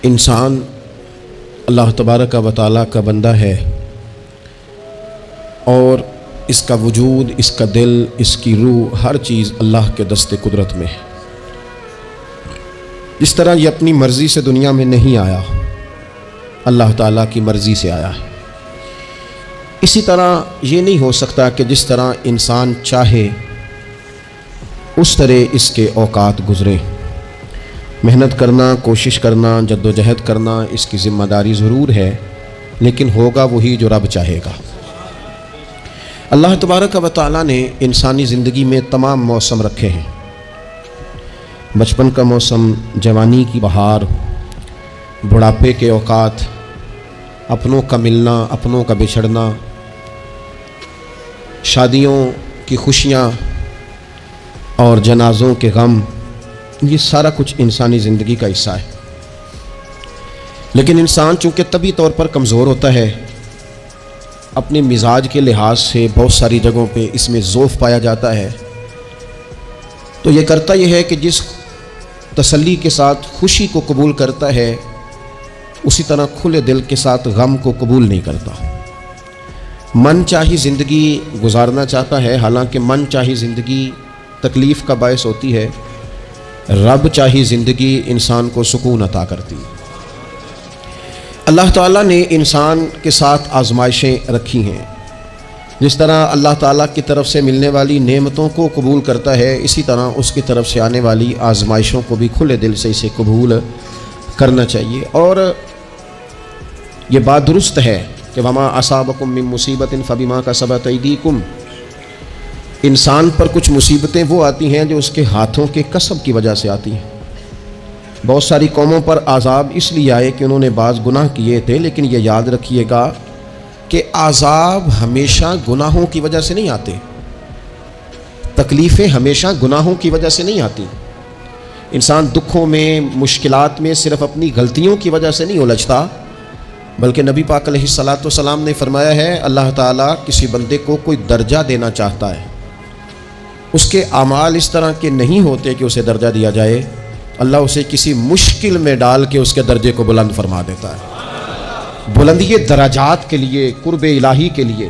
انسان اللہ تبارک و تعالیٰ کا بندہ ہے اور اس کا وجود، اس کا دل، اس کی روح، ہر چیز اللہ کے دست قدرت میں ہے۔ جس طرح یہ اپنی مرضی سے دنیا میں نہیں آیا، اللہ تعالیٰ کی مرضی سے آیا ہے، اسی طرح یہ نہیں ہو سکتا کہ جس طرح انسان چاہے اس طرح اس کے اوقات گزریں۔ محنت کرنا، کوشش کرنا، جد و جہد کرنا اس کی ذمہ داری ضرور ہے، لیکن ہوگا وہی جو رب چاہے گا۔ اللہ تبارک و تعالیٰ نے انسانی زندگی میں تمام موسم رکھے ہیں۔ بچپن کا موسم، جوانی کی بہار، بڑھاپے کے اوقات، اپنوں کا ملنا، اپنوں کا بچھڑنا، شادیوں کی خوشیاں اور جنازوں کے غم، یہ سارا کچھ انسانی زندگی کا حصہ ہے۔ لیکن انسان چونکہ طبعی طور پر کمزور ہوتا ہے، اپنے مزاج کے لحاظ سے بہت ساری جگہوں پہ اس میں ضعف پایا جاتا ہے، تو یہ کرتا یہ ہے کہ جس تسلی کے ساتھ خوشی کو قبول کرتا ہے، اسی طرح کھلے دل کے ساتھ غم کو قبول نہیں کرتا۔ من چاہی زندگی گزارنا چاہتا ہے، حالانکہ من چاہی زندگی تکلیف کا باعث ہوتی ہے، رب چاہی زندگی انسان کو سکون عطا کرتی ہے۔ اللہ تعالیٰ نے انسان کے ساتھ آزمائشیں رکھی ہیں۔ جس طرح اللہ تعالیٰ کی طرف سے ملنے والی نعمتوں کو قبول کرتا ہے، اسی طرح اس کی طرف سے آنے والی آزمائشوں کو بھی کھلے دل سے اسے قبول کرنا چاہیے۔ اور یہ بات درست ہے کہ وما اصابکم من مصیبت فبما کسبت ایدیکم، انسان پر کچھ مصیبتیں وہ آتی ہیں جو اس کے ہاتھوں کے کسب کی وجہ سے آتی ہیں۔ بہت ساری قوموں پر عذاب اس لیے آئے کہ انہوں نے بعض گناہ کیے تھے، لیکن یہ یاد رکھیے گا کہ عذاب ہمیشہ گناہوں کی وجہ سے نہیں آتے، تکلیفیں ہمیشہ گناہوں کی وجہ سے نہیں آتی۔ انسان دکھوں میں، مشکلات میں صرف اپنی غلطیوں کی وجہ سے نہیں الجھتا، بلکہ نبی پاک علیہ الصلاۃ والسلام نے فرمایا ہے، اللہ تعالیٰ کسی بندے کو کوئی درجہ دینا چاہتا ہے، اس کے اعمال اس طرح کے نہیں ہوتے کہ اسے درجہ دیا جائے، اللہ اسے کسی مشکل میں ڈال کے اس کے درجے کو بلند فرما دیتا ہے۔ بلندی درجات کے لیے، قرب الہی کے لیے،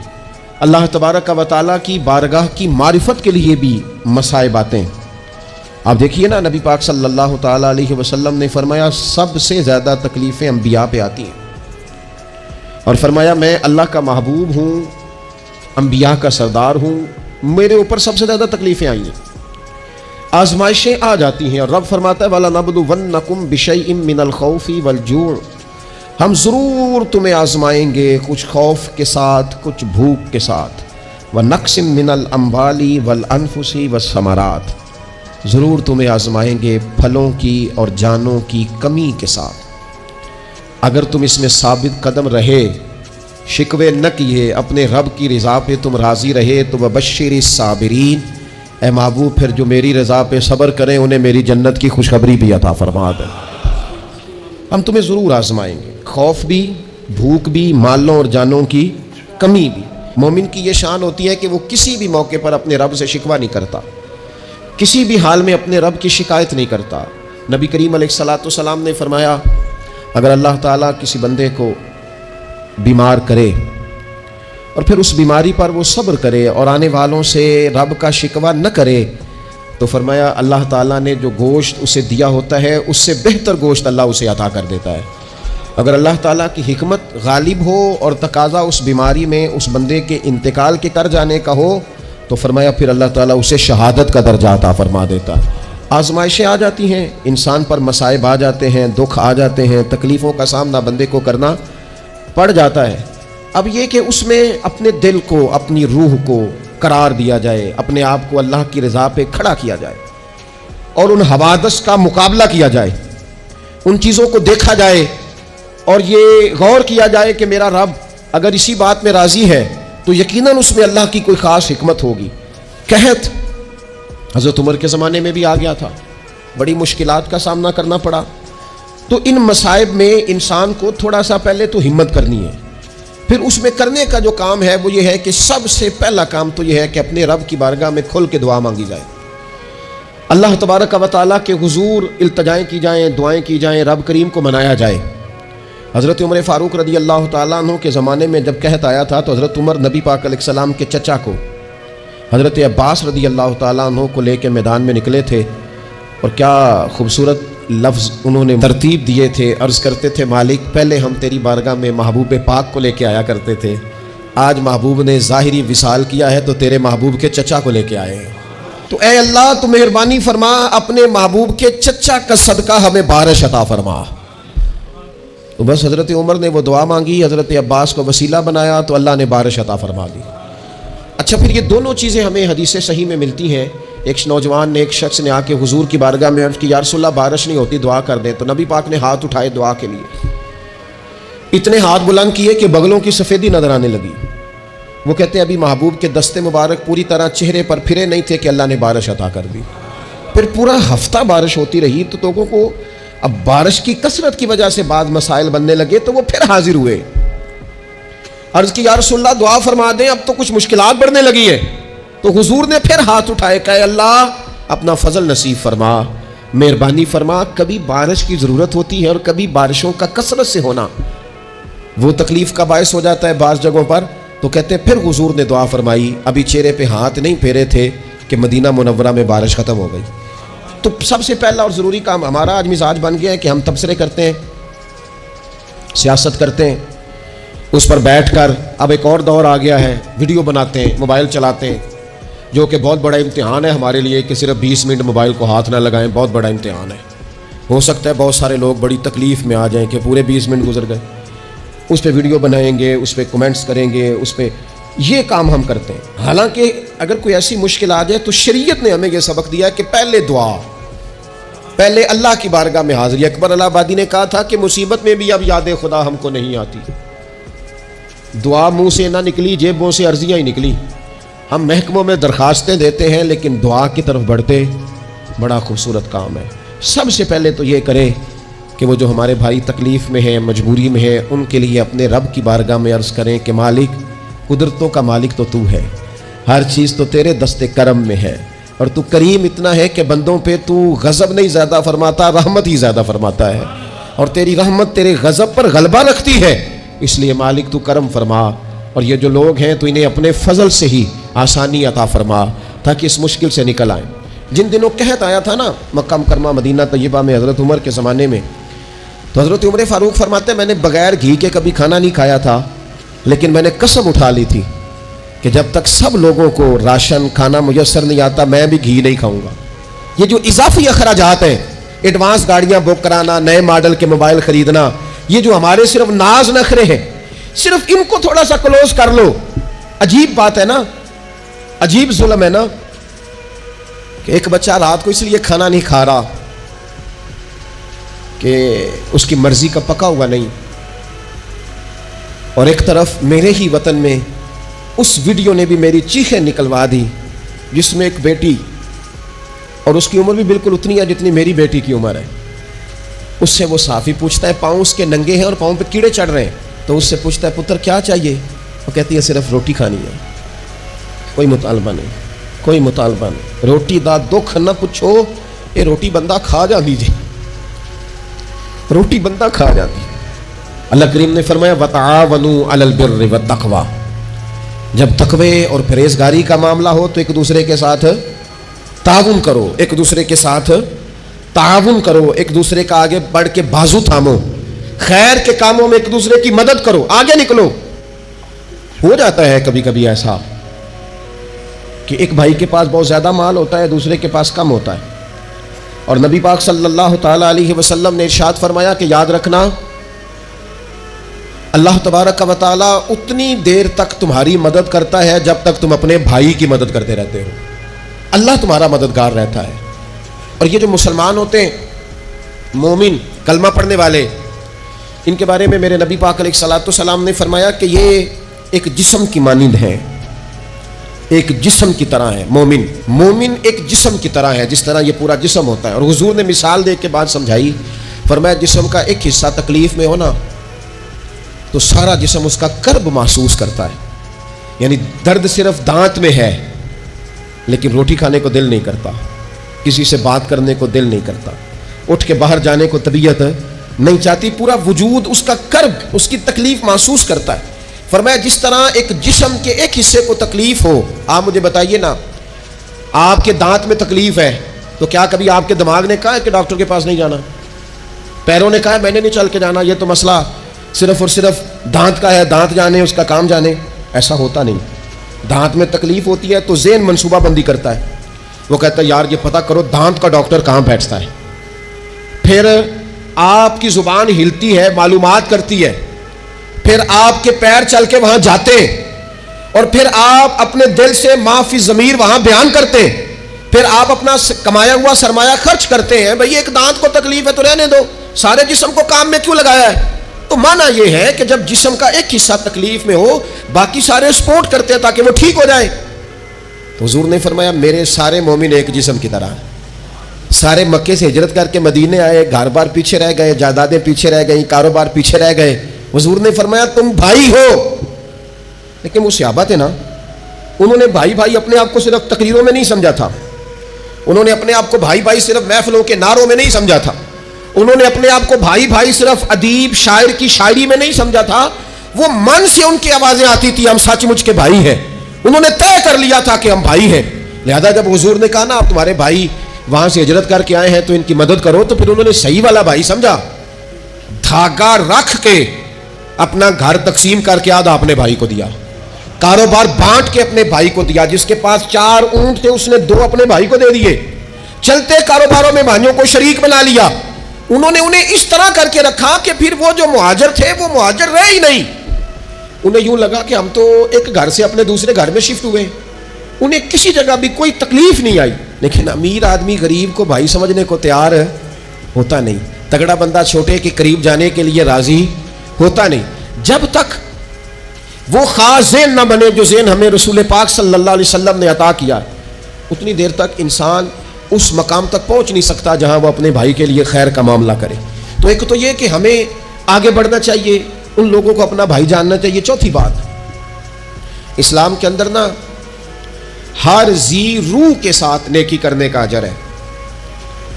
اللہ تبارک و تعالیٰ کی بارگاہ کی معرفت کے لیے بھی مصائب آتے ہیں۔ آپ دیکھیے نا، نبی پاک صلی اللہ تعالیٰ علیہ وسلم نے فرمایا سب سے زیادہ تکلیفیں انبیاء پہ آتی ہیں، اور فرمایا میں اللہ کا محبوب ہوں، انبیاء کا سردار ہوں، میرے اوپر سب سے زیادہ تکلیفیں آئی ہیں، آزمائشیں آ جاتی ہیں۔ اور رب فرماتا ہے وَلَنَبْلُوَنَّكُمْ بِشَيْءٍ مِّنَ الْخَوْفِ وَالْجُوعِ، ہم ضرور تمہیں آزمائیں گے، کچھ خوف کے ساتھ، کچھ بھوک کے ساتھ، وَنَقْصٍ مِّنَ الْأَمْوَالِ وَالْأَنفُسِ وَالثَّمَرَاتِ، ضرور تمہیں آزمائیں گے پھلوں کی اور جانوں کی کمی کے ساتھ۔ اگر تم اس میں ثابت قدم رہے، شکوے نہ کیے، اپنے رب کی رضا پہ تم راضی رہے، تو وبشر الصابرین، اے محبوب پھر جو میری رضا پہ صبر کریں انہیں میری جنت کی خوشخبری بھی عطا فرما دے۔ ہم تمہیں ضرور آزمائیں گے، خوف بھی، بھوک بھی، مالوں اور جانوں کی کمی بھی۔ مومن کی یہ شان ہوتی ہے کہ وہ کسی بھی موقع پر اپنے رب سے شکوہ نہیں کرتا، کسی بھی حال میں اپنے رب کی شکایت نہیں کرتا۔ نبی کریم علیہ الصلاۃ والسلام نے فرمایا، اگر اللہ تعالیٰ کسی بندے کو بیمار کرے اور پھر اس بیماری پر وہ صبر کرے اور آنے والوں سے رب کا شکوہ نہ کرے، تو فرمایا اللہ تعالیٰ نے جو گوشت اسے دیا ہوتا ہے اس سے بہتر گوشت اللہ اسے عطا کر دیتا ہے۔ اگر اللہ تعالیٰ کی حکمت غالب ہو اور تقاضا اس بیماری میں اس بندے کے انتقال کے کر جانے کا ہو، تو فرمایا پھر اللہ تعالیٰ اسے شہادت کا درجہ عطا فرما دیتا ہے۔ آزمائشیں آ جاتی ہیں، انسان پر مصائب آ جاتے ہیں، دکھ آ جاتے ہیں، تکلیفوں کا سامنا بندے کو کرنا پڑ جاتا ہے۔ اب یہ کہ اس میں اپنے دل کو، اپنی روح کو قرار دیا جائے، اپنے آپ کو اللہ کی رضا پہ کھڑا کیا جائے، اور ان حوادث کا مقابلہ کیا جائے، ان چیزوں کو دیکھا جائے، اور یہ غور کیا جائے کہ میرا رب اگر اسی بات میں راضی ہے تو یقیناً اس میں اللہ کی کوئی خاص حکمت ہوگی۔ قحط حضرت عمر کے زمانے میں بھی آ گیا تھا، بڑی مشکلات کا سامنا کرنا پڑا۔ تو ان مصائب میں انسان کو تھوڑا سا پہلے تو ہمت کرنی ہے، پھر اس میں کرنے کا جو کام ہے وہ یہ ہے کہ سب سے پہلا کام تو یہ ہے کہ اپنے رب کی بارگاہ میں کھل کے دعا مانگی جائے۔ اللہ تبارک و تعالیٰ کے حضور التجائیں کی جائیں، دعائیں کی جائیں، رب کریم کو منایا جائے۔ حضرت عمر فاروق رضی اللہ تعالیٰ عنہ کے زمانے میں جب قحط آیا تھا تو حضرت عمر نبی پاک علیہ السلام کے چچا کو حضرت عباس رضی اللہ تعالیٰ عنہ کو لے کے میدان میں نکلے تھے، اور کیا خوبصورت لفظ انہوں نے ترتیب دیے تھے۔ عرض کرتے تھے مالک پہلے ہم تیری بارگاہ میں محبوب پاک کو لے کے آیا کرتے تھے، آج محبوب نے ظاہری وصال کیا ہے تو تیرے محبوب کے چچا کو لے کے آئے ہیں، تو اے اللہ تو مہربانی فرما اپنے محبوب کے چچا کا صدقہ ہمیں بارش عطا فرما۔ تو بس حضرت عمر نے وہ دعا مانگی، حضرت عباس کو وسیلہ بنایا تو اللہ نے بارش عطا فرما دی۔ اچھا پھر یہ دونوں چیزیں ہمیں حدیث صحیح میں ملتی ہیں۔ ایک نوجوان نے، ایک شخص نے آ کے حضور کی بارگاہ میں عرض کی یا رسول اللہ بارش نہیں ہوتی، دعا کر دیں، تو نبی پاک نے ہاتھ اٹھائے دعا کے لیے، اتنے ہاتھ بلند کیے کہ بغلوں کی سفیدی نظر آنے لگی۔ وہ کہتے ہیں ابھی محبوب کے دستے مبارک پوری طرح چہرے پر پھرے نہیں تھے کہ اللہ نے بارش عطا کر دی۔ پھر پورا ہفتہ بارش ہوتی رہی تو لوگوں کو اب بارش کی کثرت کی وجہ سے بعض مسائل بننے لگے، تو وہ پھر حاضر ہوئے، عرض کی یا رسول اللہ دعا فرما دیں، اب تو کچھ مشکلات بڑھنے لگی ہے۔ تو حضور نے پھر ہاتھ اٹھائے کہ اللہ اپنا فضل نصیب فرما، مہربانی فرما، کبھی بارش کی ضرورت ہوتی ہے اور کبھی بارشوں کا کثرت سے ہونا وہ تکلیف کا باعث ہو جاتا ہے بعض جگہوں پر۔ تو کہتے پھر حضور نے دعا فرمائی، ابھی چہرے پہ ہاتھ نہیں پھیرے تھے کہ مدینہ منورہ میں بارش ختم ہو گئی۔ تو سب سے پہلا اور ضروری کام ہمارا آج مزاج بن گیا ہے کہ ہم تبصرے کرتے ہیں، سیاست کرتے ہیں، اس پر بیٹھ کر اب ایک اور دور آ گیا ہے، ویڈیو بناتے ہیں، موبائل چلاتے ہیں، جو کہ بہت بڑا امتحان ہے ہمارے لیے کہ صرف 20 منٹ موبائل کو ہاتھ نہ لگائیں، بہت بڑا امتحان ہے۔ ہو سکتا ہے بہت سارے لوگ بڑی تکلیف میں آ جائیں کہ پورے 20 منٹ گزر گئے، اس پہ ویڈیو بنائیں گے، اس پہ کمنٹس کریں گے، اس پہ یہ کام ہم کرتے ہیں۔ حالانکہ اگر کوئی ایسی مشکل آ جائے تو شریعت نے ہمیں یہ سبق دیا کہ پہلے دعا، پہلے اللہ کی بارگاہ میں حاضری۔ اکبر الہ آبادی نے کہا تھا کہ مصیبت میں بھی اب یاد خدا ہم کو نہیں آتی، دعا منہ سے نہ نکلی، جیبوں سے عرضیاں ہی نکلی۔ ہم محکموں میں درخواستیں دیتے ہیں لیکن دعا کی طرف بڑھتے بڑا خوبصورت کام ہے۔ سب سے پہلے تو یہ کریں کہ وہ جو ہمارے بھائی تکلیف میں ہیں، مجبوری میں ہیں، ان کے لیے اپنے رب کی بارگاہ میں عرض کریں کہ مالک، قدرتوں کا مالک تو تو ہے، ہر چیز تو تیرے دست کرم میں ہے، اور تو کریم اتنا ہے کہ بندوں پہ تو غضب نہیں زیادہ فرماتا، رحمت ہی زیادہ فرماتا ہے، اور تیری رحمت تیرے غضب پر غلبہ رکھتی ہے، اس لیے مالک تو کرم فرما، اور یہ جو لوگ ہیں تو انہیں اپنے فضل سے ہی آسانی عطا فرما تاکہ اس مشکل سے نکل آئیں۔ جن دنوں قحط آیا تھا نا مکہ مکرمہ مدینہ طیبہ میں حضرت عمر کے زمانے میں، تو حضرت عمر فاروق فرماتے ہیں میں نے بغیر گھی کے کبھی کھانا نہیں کھایا تھا، لیکن میں نے قسم اٹھا لی تھی کہ جب تک سب لوگوں کو راشن کھانا میسر نہیں آتا میں بھی گھی نہیں کھاؤں گا۔ یہ جو اضافی اخراجات ہیں، ایڈوانس گاڑیاں بک کرانا، نئے ماڈل کے موبائل خریدنا، یہ جو ہمارے صرف ناز نخرے ہیں، صرف ان کو تھوڑا سا کلوز کر لو۔ عجیب بات ہے نا، عجیب ظلم ہے نا کہ ایک بچہ رات کو اس لیے کھانا نہیں کھا رہا کہ اس کی مرضی کا پکا ہوا نہیں، اور ایک طرف میرے ہی وطن میں اس ویڈیو نے بھی میری چیخیں نکلوا دی جس میں ایک بیٹی، اور اس کی عمر بھی بالکل اتنی ہے جتنی میری بیٹی کی عمر ہے، اس سے وہ صافی پوچھتا ہے، پاؤں اس کے ننگے ہیں اور پاؤں پہ کیڑے چڑھ رہے ہیں، تو اس سے پوچھتا ہے پتر کیا چاہیے؟ وہ کہتی ہے صرف روٹی کھانی ہے، کوئی مطالبہ نہیں، کوئی مطالبہ نہیں، روٹی دا دکھ نہ پوچھو، یہ روٹی بندہ کھا جا دیجیے، روٹی بندہ کھا جاتی۔ اللہ کریم نے فرمایا وَتَعَاوَنُوا عَلَى الْبِرِّ وَالتَّقْوَى، جب تقوی اور پرہیزگاری کا معاملہ ہو تو ایک دوسرے کے ساتھ تعاون کرو، ایک دوسرے کے ساتھ تعاون کرو، ایک دوسرے کا آگے بڑھ کے بازو تھامو، خیر کے کاموں میں ایک دوسرے کی مدد کرو، آگے نکلو۔ ہو جاتا ہے کبھی کبھی ایسا کہ ایک بھائی کے پاس بہت زیادہ مال ہوتا ہے، دوسرے کے پاس کم ہوتا ہے، اور نبی پاک صلی اللہ تعالیٰ علیہ وسلم نے ارشاد فرمایا کہ یاد رکھنا اللہ تبارک و تعالیٰ اتنی دیر تک تمہاری مدد کرتا ہے جب تک تم اپنے بھائی کی مدد کرتے رہتے ہو، اللہ تمہارا مددگار رہتا ہے۔ اور یہ جو مسلمان ہوتے ہیں، مومن کلمہ پڑھنے والے، ان کے بارے میں میرے نبی پاک علیہ الصلوۃ والسلام نے فرمایا کہ یہ ایک جسم کی مانند ہے، ایک جسم کی طرح ہے۔ مومن ایک جسم کی طرح ہے، جس طرح یہ پورا جسم ہوتا ہے۔ اور حضور نے مثال دے کے بعد سمجھائی، فرمایا جسم کا ایک حصہ تکلیف میں ہونا تو سارا جسم اس کا کرب محسوس کرتا ہے، یعنی درد صرف دانت میں ہے لیکن روٹی کھانے کو دل نہیں کرتا، किसी से बात करने को दिल नहीं करता, उठ के बाहर जाने को तबीयत नहीं चाहती, पूरा वजूद उसका कर्ब, उसकी तकलीफ महसूस करता है। फरमाया जिस तरह एक जिस्म के एक हिस्से को तकलीफ हो, आप मुझे बताइए ना, आपके दांत में तकलीफ है तो क्या कभी आपके दिमाग ने कहा है कि डॉक्टर के पास नहीं जाना? पैरों ने कहा है मैंने नहीं चल के जाना, ये तो मसला सिर्फ और सिर्फ दांत का है, दांत जाने, उसका काम जाने? ऐसा होता नहीं। दांत में तकलीफ होती है तो ज़हन मनसूबा बंदी करता है, वो कहता है यार ये पता करो दांत का डॉक्टर कहाँ बैठता है। फिर आपकी ज़ुबान हिलती है, मालूमात करती है, फिर आपके पैर चल के वहाँ जाते, और फिर आप अपने दिल से माफ़ी ज़मीर वहाँ बयान करते, फिर आप अपना कमाया हुआ सरमाया खर्च करते हैं। भाई एक दांत को तकलीफ है तो रहने दो, सारे जिस्म को काम में क्यों लगाया है? तो माना यह है कि जब जिस्म का एक हिस्सा तकलीफ में हो, बाकी सारे सपोर्ट करते हैं ताकि वो ठीक हो जाए। तो हुजूर ने फरमाया मेरे सारे मोमिन एक जिस्म की तरह, सारे मक्के से हिजरत करके मदीने आए, घर बार पीछे रह गए, जायदादें पीछे रह गई, कारोबार पीछे रह गए। हुजूर ने फरमाया तुम भाई हो। लेकिन वो सहाबा थे ना, उन्होंने भाई भाई अपने आप को सिर्फ तकरीरों में नहीं समझा था, उन्होंने अपने आप को भाई भाई सिर्फ महफिलों के नारों में नहीं समझा था, उन्होंने अपने आप को भाई भाई सिर्फ अदीब शायर की शायरी में नहीं समझा था, वो मन से उनकी आवाजें आती थी हम सचमुच के भाई हैं। उन्होंने तय कर लिया था कि हम भाई हैं। लिहाजा जब हुजूर ने कहा ना आप तुम्हारे भाई वहां से हिजरत करके आए हैं तो इनकी मदद करो, तो फिर उन्होंने सही वाला भाई समझा। धागा रख के अपना घर तकसीम करके आधा अपने भाई को दिया, कारोबार बांट के अपने भाई को दिया। जिसके पास 4 ऊंट थे उसने 2 अपने भाई को दे दिए। चलते कारोबारों में भाइयों को शरीक बना लिया। उन्होंने उन्हें इस तरह करके रखा कि फिर वो जो मुहाजिर थे वो मुहाजिर रहे ही नहीं। उन्हें यूं लगा कि हम तो एक घर से अपने दूसरे घर में शिफ्ट हुए, उन्हें किसी जगह भी कोई तकलीफ नहीं आई। लेकिन अमीर आदमी गरीब को भाई समझने को तैयार होता नहीं, तगड़ा बंदा छोटे के करीब जाने के लिए राजी होता नहीं। जब तक वो खास ज़हन न बने जो ज़हन हमें रसूल पाक सल्लल्लाहु अलैहि वसल्लम ने अता किया, उतनी देर तक इंसान उस मकाम तक पहुंच नहीं सकता जहां वो अपने भाई के लिए खैर का मामला करे। तो एक तो ये कि हमें आगे बढ़ना चाहिए, उन लोगों को अपना भाई जानना चाहिए। चौथी बात, इस्लाम के अंदर ना हर जी रूह के साथ नेकी करने का अजर है,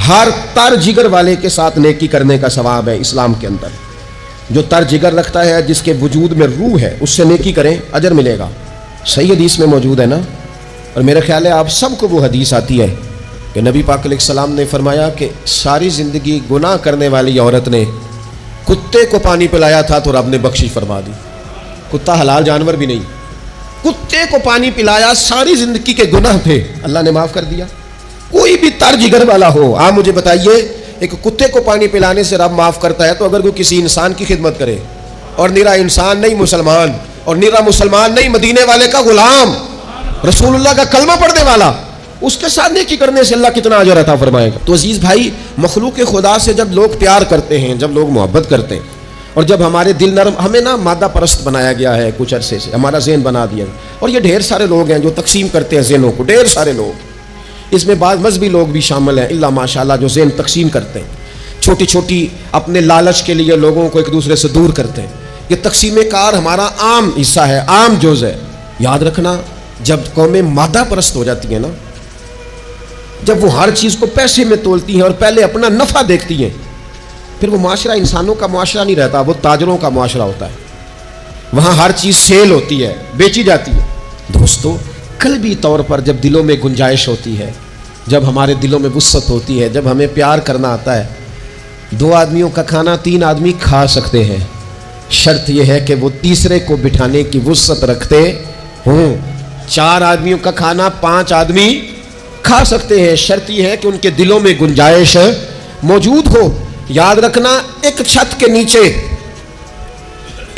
हर तर जिगर वाले के साथ नेकी करने का सवाब है। इस्लाम के अंदर जो तर जिगर रखता है, जिसके वजूद में रूह है, उससे नेकी करें अजर मिलेगा। सही हदीस में मौजूद है ना, और मेरा ख्याल है आप सबको वो हदीस आती है कि नबी पाक अलैहिस्सलाम ने फरमाया कि सारी ज़िंदगी गुनाह करने वाली औरत ने कुत्ते को पानी पिलाया था तो रब ने बख्शिश फरमा दी। कुत्ता हलाल जानवर भी नहीं, कुत्ते को पानी पिलाया, सारी ज़िंदगी के गुनाह थे, अल्लाह ने माफ़ कर दिया। कोई भी तर जिगर वाला हो, आप मुझे बताइए एक कुत्ते को पानी पिलाने से रब माफ़ करता है, तो अगर कोई किसी इंसान की खिदमत करे, और निरा इंसान नहीं मुसलमान, और निरा मुसलमान नहीं मदीने वाले का गुलाम, रसूलुल्लाह का कलमा पढ़ने वाला, उसके साथ नेकी करने से अल्लाह कितना अजर अता फरमाएगा। तो अजीज़ भाई, मखलूक खुदा से जब लोग प्यार करते हैं, जब लोग मोहब्बत करते हैं, और जब हमारे दिल नरम, हमें ना मादा परस्त बनाया गया है कुछ अरसे से, हमारा ज़हन बना दिया। और ये ढेर सारे लोग हैं जो तकसीम करते हैं ज़हनों को, ढेर सारे लोग, इसमें बाद मजहबी लोग भी शामिल हैं इल्ला माशाल्लाह, जो ज़हन तकसीम करते हैं, छोटी छोटी अपने लालच के लिए लोगों को एक दूसरे से दूर करते हैं। ये तकसीम कार हमारा आम हिस्सा है, आम जोज़ है। याद रखना, जब कौमें मादा परस्त हो जाती हैं ना, जब वो हर चीज़ को पैसे में तोलती हैं और पहले अपना नफ़ा देखती हैं, फिर वो माशरा इंसानों का माशरा नहीं रहता, वो ताजरों का माशरा होता है। वहाँ हर चीज़ सेल होती है, बेची जाती है। दोस्तों, कल्बी तौर पर जब दिलों में गुंजाइश होती है, जब हमारे दिलों में वुसअत होती है, जब हमें प्यार करना आता है, 2 आदमियों का खाना 3 आदमी खा सकते हैं। शर्त यह है कि वो तीसरे को बिठाने की वुसअत रखते हों। 4 आदमियों का खाना 5 आदमी खा सकते हैं, शर्त यह है कि उनके दिलों में गुंजाइश मौजूद हो। याद रखना, एक छत के नीचे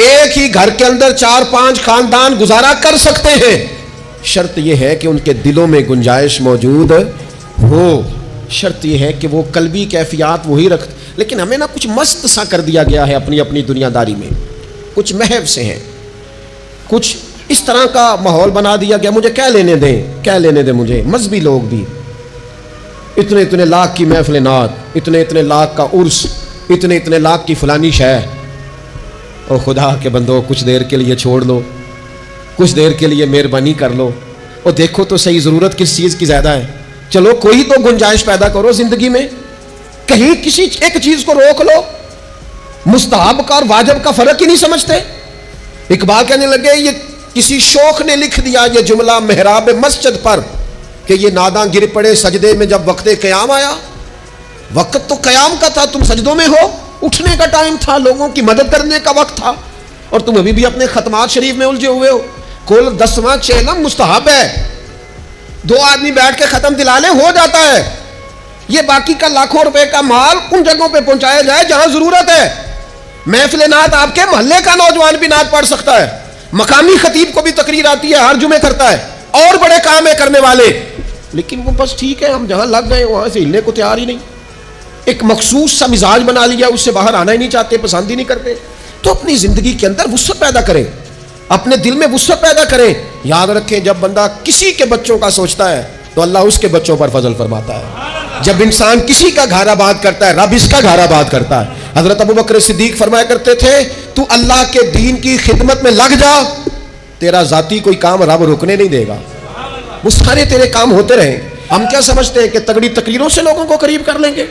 एक ही घर के अंदर 4-5 खानदान गुजारा कर सकते हैं, शर्त यह है कि उनके दिलों में गुंजाइश मौजूद हो। शर्त यह है कि वो कल्बी कैफियत वही रख। लेकिन हमें ना कुछ मस्त सा कर दिया गया है अपनी अपनी दुनियादारी में, कुछ महव से हैं, कुछ इस तरह का माहौल बना दिया गया, मुझे क्या लेने दें, क्या लेने दें मुझे। मजहबी लोग भी इतने इतने लाख की महफिल नात, इतने इतने लाख का उर्स, इतने इतने लाख की फलानी शह। और खुदा के बंदो, कुछ देर के लिए छोड़ लो, कुछ देर के लिए मेहरबानी कर लो, और देखो तो सही ज़रूरत किस चीज़ की ज़्यादा है। चलो कोई तो गुंजाइश पैदा करो जिंदगी में, कहीं किसी एक चीज को रोक लो। मुस्तहब का और वाजिब का फर्क ही नहीं समझते। इकबाल कहने लगे ये किसी शौक ने लिख दिया ये जुमला मेहराब मस्जिद पर कि ये नादां गिर पड़े सजदे में जब वक्त क़याम आया। वक्त तो क़याम का था, तुम सजदों में हो, उठने का टाइम था, लोगों की मदद करने का वक्त था, और तुम अभी भी अपने खतमात शरीफ में उलझे हुए हो। कुल 10वां चेलम मुस्तहब है, 2 आदमी बैठ के खत्म दिला ले हो जाता है। ये बाकी का लाखों रुपए का माल उन जगहों पे पहुंचाया जाए जहां जरूरत है। महफिल नात आपके मोहल्ले का नौजवान भी नात पढ़ सकता है, मकामी खतीब को भी तकरीर आती है, हर जुमे करता है, और बड़े काम है करने वाले, लेकिन वो बस ठीक है हम जहां लग गए वहां से हिलने को तैयार ही नहीं। एक मखसूस सा मिजाज बना लिया, उससे बाहर आना ही नहीं चाहते, पसंद ही नहीं करते। तो अपनी जिंदगी के अंदर वुसअत पैदा करें, अपने दिल में वुसअत पैदा करें। याद रखें जब बंदा किसी के बच्चों का सोचता है तो अल्लाह उसके बच्चों पर फजल फरमाता है। जब इंसान किसी का घर आबाद करता है रब इसका घर आबाद करता है। हजरत अबू बकर सिद्दीक फरमाया करते थे तू अल्लाह के दीन की खिदमत में लग जा, तेरा जाती कोई काम रब रुकने नहीं देगा, वो सारे तेरे काम होते रहे। हम क्या समझते हैं कि तगड़ी तकरीरों से लोगों को करीब कर लेंगे,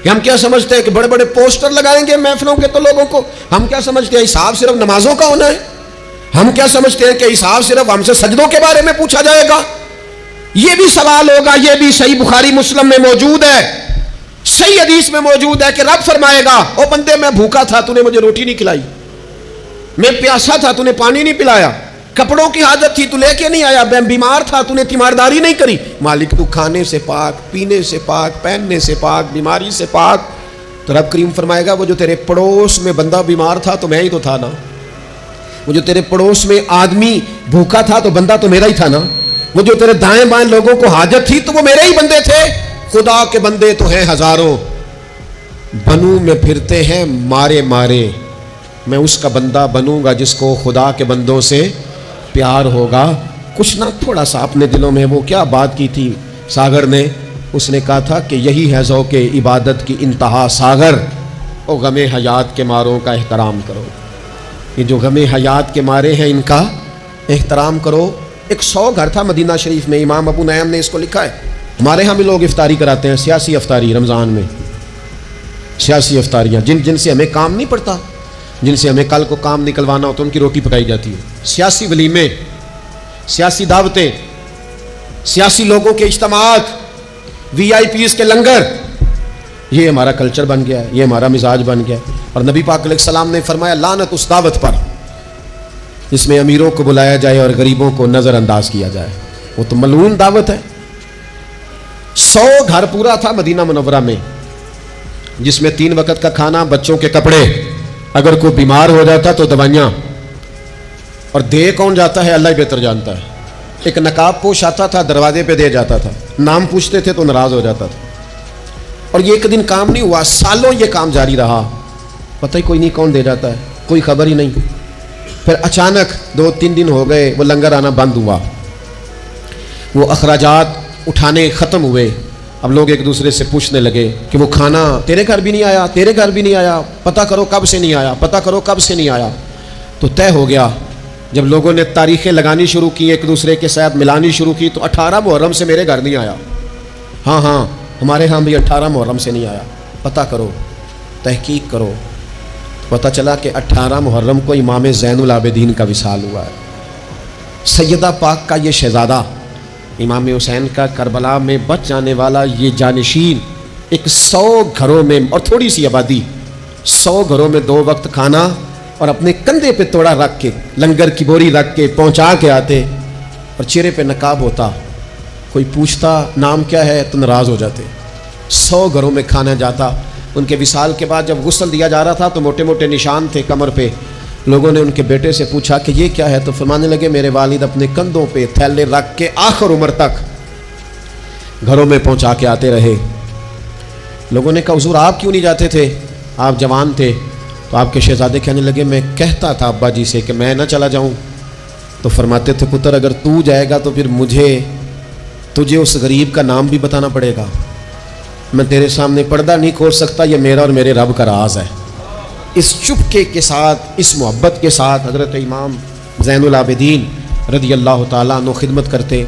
हम क्या समझते हैं कि बड़े बड़े पोस्टर लगाएंगे महफिलों के तो लोगों को, हम क्या समझते हैं हिसाब सिर्फ नमाजों का होना है, हम क्या समझते हैं कि हिसाब सिर्फ हमसे सजदों के बारे में पूछा जाएगा। यह भी सवाल होगा, यह भी सही बुखारी मुस्लिम में मौजूद है, सही हदीस में मौजूद है कि रब फरमाएगा ओ बंदे मैं भूखा था तूने मुझे रोटी नहीं खिलाई, मैं प्यासा था तूने पानी नहीं पिलाया, कपड़ों की हाजत थी तू लेके नहीं आया, मैं बीमार था तूने तीमारदारी नहीं करी। मालिक तू खाने से पाक, पीने से पाक, पहनने से पाक, बीमारी से पाक। तो रब करीम फरमाएगा वो जो तेरे पड़ोस में बंदा बीमार था तो मैं ही तो था ना, वो जो तेरे पड़ोस में आदमी भूखा था तो बंदा तो मेरा ही था ना, वो जो तेरे दाएं बाएं लोगों को हाजत थी तो वो मेरे ही बंदे थे। खुदा के बंदे तो हैं हजारों, बनू में फिरते हैं मारे मारे, मैं उसका बंदा बनूंगा जिसको खुदा के बंदों से प्यार होगा। कुछ ना थोड़ा सा अपने दिलों में वो क्या बात की थी सागर ने, उसने कहा था कि यही है ज़ौक़े इबादत की इंतहा सागर, और गमे हयात के मारों का एहतराम करो। ये जो गमे हयात के मारे हैं इनका एहतराम करो। एक 100 घर था मदीना शरीफ में, इमाम अबू नईम ने इसको लिखा है। हमारे यहाँ भी लोग इफ्तारी कराते हैं, सियासी इफ्तारी रमज़ान में, सियासी इफ्तारियाँ जिनसे हमें काम नहीं पड़ता, जिनसे हमें कल को काम निकलवाना हो तो उनकी रोटी पकाई जाती है। सियासी वलीमे, सियासी दावतें, सियासी लोगों के इज्तिमात, VIPs के लंगर, ये हमारा कल्चर बन गया है, ये हमारा मिजाज बन गया है। और नबी पाक अलैहिस्सलाम ने फरमाया लानत उस दावत पर जिसमें अमीरों को बुलाया जाए और गरीबों को नज़रअंदाज किया जाए, वो तो मलून दावत है। 100 घर पूरा था मदीना मुनव्वरा में, जिसमें 3 वक्त का खाना, बच्चों के कपड़े, अगर कोई बीमार हो जाता तो दवाइयाँ, और दे कौन जाता है अल्लाह ही बेहतर जानता है। एक नकाब पोश आता था दरवाजे पे दे जाता था, नाम पूछते थे तो नाराज हो जाता था, और ये एक दिन काम नहीं हुआ, सालों ये काम जारी रहा, पता ही कोई नहीं कौन दे जाता है, कोई खबर ही नहीं। फिर अचानक 2-3 दिन हो गए वो लंगर आना बंद हुआ, वो अखराजात उठाने ख़त्म हुए। अब लोग एक दूसरे से पूछने लगे कि वो खाना तेरे घर भी नहीं आया, तेरे घर भी नहीं आया, पता करो कब से नहीं आया, पता करो कब से नहीं आया। तो तय हो गया, जब लोगों ने तारीखें लगानी शुरू की, एक दूसरे के साथ मिलानी शुरू की, तो 18 मुहर्रम से मेरे घर नहीं आया, हाँ हमारे यहाँ भी 18 मुहर्रम से नहीं आया, पता करो, तहकीक करो। पता चला कि 18 मुहर्रम को इमाम ज़ैनुल आबिदीन का विसाल हुआ है। सैयदा पाक का ये शहज़ादा, इमाम हुसैन का करबला में बच जाने वाला ये जानिशीन, एक 100 घरों में और थोड़ी सी आबादी, 100 घरों में 2 वक्त खाना और अपने कंधे पे तोड़ा रख के, लंगर की बोरी रख के पहुंचा के आते, और चेहरे पे नकाब होता, कोई पूछता नाम क्या है तो नाराज़ हो जाते। 100 घरों में खाना जाता। उनके विसाल के बाद जब गुस्ल दिया जा रहा था तो मोटे मोटे निशान थे कमर पे। लोगों ने उनके बेटे से पूछा कि ये क्या है, तो फरमाने लगे मेरे वालिद अपने कंधों पे थैले रख के आखिर उम्र तक घरों में पहुंचा के आते रहे। लोगों ने कहा हुजूर आप क्यों नहीं जाते थे, आप जवान थे। तो आपके शहजादे कहने लगे मैं कहता था अब्बा जी से कि मैं ना चला जाऊं, तो फरमाते थे पुत्र अगर तू जाएगा तो फिर तुझे उस गरीब का नाम भी बताना पड़ेगा, मैं तेरे सामने पर्दा नहीं खोल सकता, ये मेरा और मेरे रब का राज है। इस चुपके के साथ, इस मोहब्बत के साथ हज़रत इमाम ज़ैनुल आबिदीन रज़ियल्लाहु ताला अन्हु खिदमत करते।